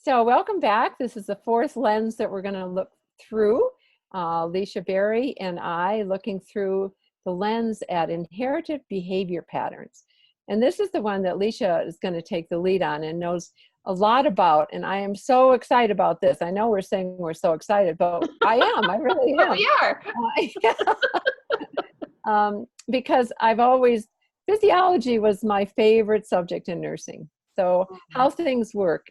So welcome back. This is the fourth lens that we're going to look through. Licia Berry and I looking through the lens at inherited behavior patterns. And this is the one that Licia is going to take the lead on and knows a lot about. And I am so excited about this. I know we're saying we're so excited, but I am. I really But am. we are. Because physiology was my favorite subject in nursing. So how things work.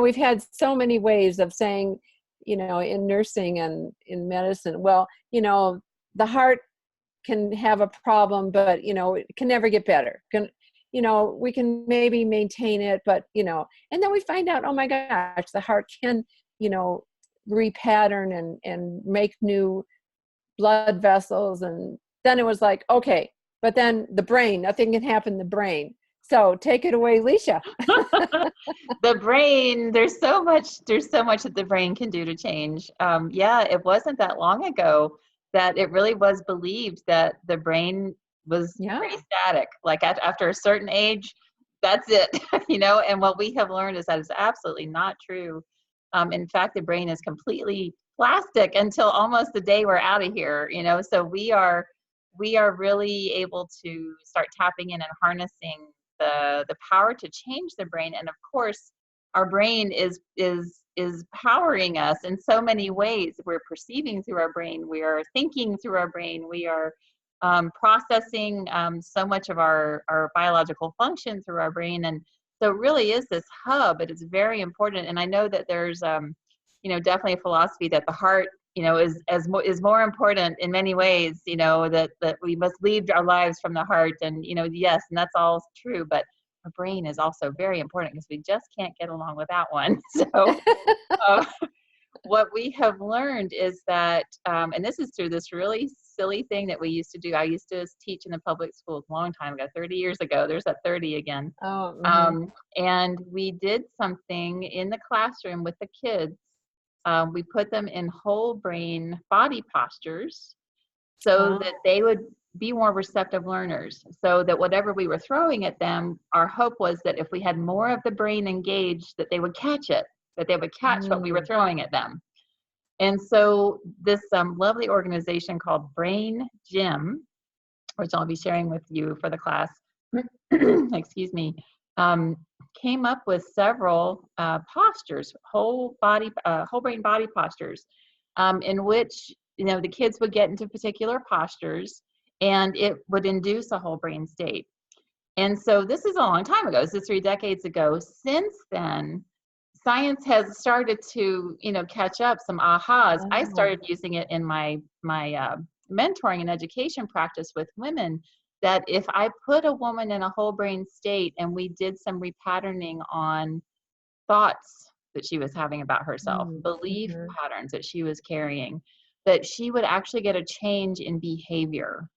We've had so many ways of saying, in nursing and in medicine, well, the heart can have a problem, but, it can never get better. We can maybe maintain it, but, and then we find out, oh my gosh, the heart can, repattern and make new blood vessels. And then it was like, okay, but then the brain, nothing can happen in the brain. So take it away, Licia. The brain, there's so much that the brain can do to change. It wasn't that long ago that it really was believed that the brain was pretty static. Like after a certain age, that's it, and what we have learned is that it's absolutely not true. In fact, the brain is completely plastic until almost the day we're out of here, so we are really able to start tapping in and harnessing the power to change the brain. And of course, our brain is powering us in so many ways. We're perceiving through our brain, we are thinking through our brain, we are processing so much of our biological function through our brain. And so it really is this hub. It is very important. And I know that there's definitely a philosophy that the heart is more important in many ways, that we must lead our lives from the heart. And, yes, and that's all true, but our brain is also very important because we just can't get along without one. So what we have learned is that, and this is through this really silly thing that we used to do. I used to teach in the public schools a long time ago, 30 years ago. There's that 30 again. And we did something in the classroom with the kids. We put them in whole brain body postures so that they would be more receptive learners, so that whatever we were throwing at them, our hope was that if we had more of the brain engaged, that they would catch it, that they would catch what we were throwing at them. And so this lovely organization called Brain Gym, which I'll be sharing with you for the class, excuse me, came up with several postures, whole brain body postures, in which the kids would get into particular postures, and it would induce a whole brain state. And so this is a long time ago. This is 3 decades ago. Since then, science has started to catch up, some ahas. I started using it in my mentoring and education practice with women, that if I put a woman in a whole brain state and we did some repatterning on thoughts that she was having about herself, belief patterns that she was carrying, that she would actually get a change in behavior.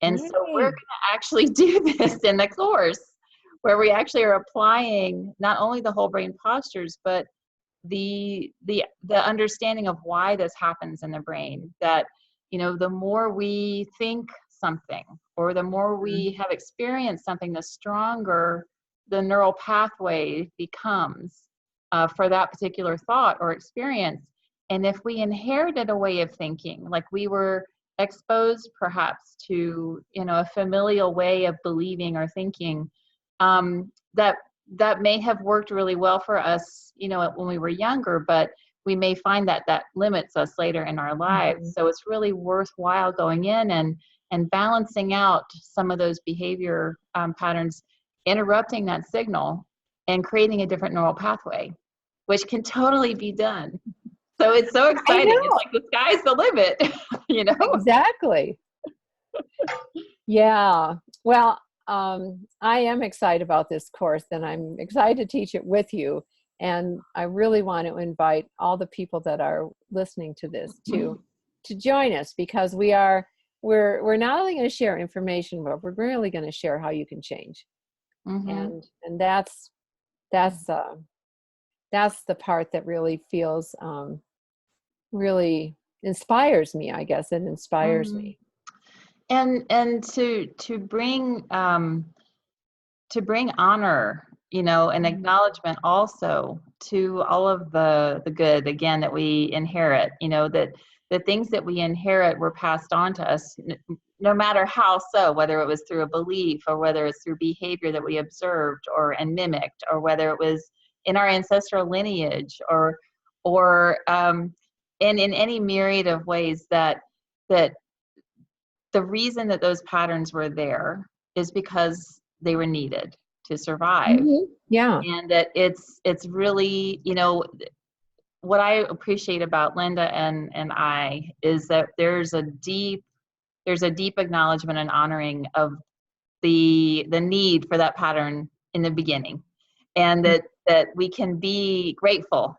And so we're going to actually do this in the course, where we actually are applying not only the whole brain postures, but the understanding of why this happens in the brain. That the more we think something, or the more we have experienced something, the stronger the neural pathway becomes for that particular thought or experience. And if we inherited a way of thinking, like we were exposed perhaps to a familial way of believing or thinking, that may have worked really well for us when we were younger, but we may find that limits us later in our lives. So it's really worthwhile going in and balancing out some of those behavior patterns, interrupting that signal and creating a different neural pathway, which can totally be done. So it's so exciting. It's like the sky's the limit, Exactly. Yeah. Well, I am excited about this course, and I'm excited to teach it with you. And I really want to invite all the people that are listening to this to join us, because we're not only going to share information, but we're really going to share how you can change. And that's the part that really feels really inspires me. I guess it inspires me. And to bring honor, an acknowledgement also to all of the good, again, that we inherit, that the things that we inherit were passed on to us, no matter how so, whether it was through a belief or whether it's through behavior that we observed and mimicked, or whether it was in our ancestral lineage or in any myriad of ways that the reason that those patterns were there is because they were needed to survive. Yeah. And that it's really, what I appreciate about Linda and I is that there's a deep acknowledgement and honoring of the need for that pattern in the beginning, and that we can be grateful,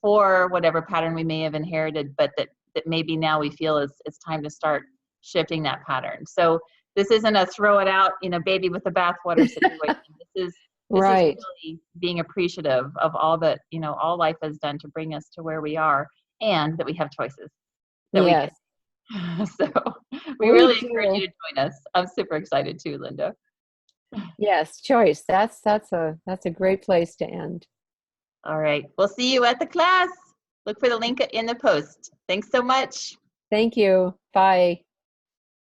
for whatever pattern we may have inherited, but that maybe now we feel it's time to start shifting that pattern. So this isn't a throw it out, baby with the bathwater situation. This is Right. really being appreciative of all that, all life has done to bring us to where we are, and that we have choices that we Yes. can. So we We really encourage do. you to join us. I'm super excited too, Linda. Yes, choice. That's a great place to end. All right. We'll see you at the class. Look for the link in the post. Thanks so much. Thank you. Bye.